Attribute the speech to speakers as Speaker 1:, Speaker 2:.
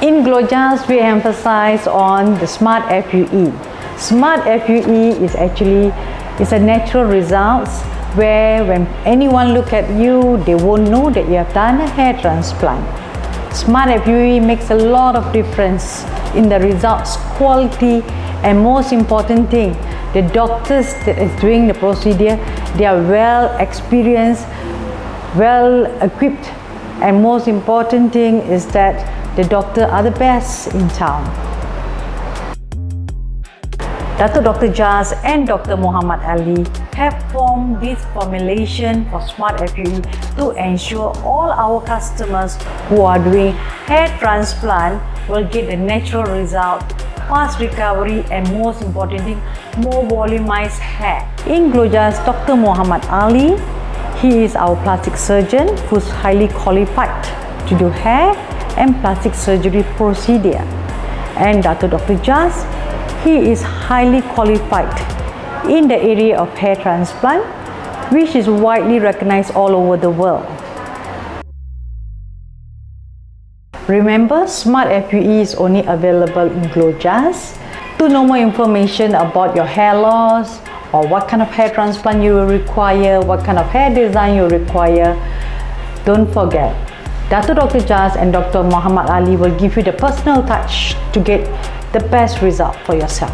Speaker 1: In Glomac, we emphasize on the Smart FUE. Smart FUE is actually a natural results where when anyone look at you, they won't know that you have done a hair transplant. Smart FUE makes a lot of difference in the results, quality, and most important thing, the doctors that is doing the procedure, they are well experienced, well equipped, and most important thing is that the doctor are the best in town. Dr. Jas and Dr. Muhammad Ali have formed this formulation for Smart FUE to ensure all our customers who are doing hair transplant will get the natural result, fast recovery, and most important thing, more volumized hair. In Glomac, Dr. Muhammad Ali, he is our plastic surgeon who's highly qualified to do hair and plastic surgery procedure. And Dr. Jas, he is highly qualified in the area of hair transplant, which is widely recognized all over the world. Remember, Smart FUE is only available in Glomac. To know more information about your hair loss or what kind of hair transplant you will require, what kind of hair design you require, don't forget, Dr. Jas and Dr. Muhammad Ali will give you the personal touch to get the best result for yourself.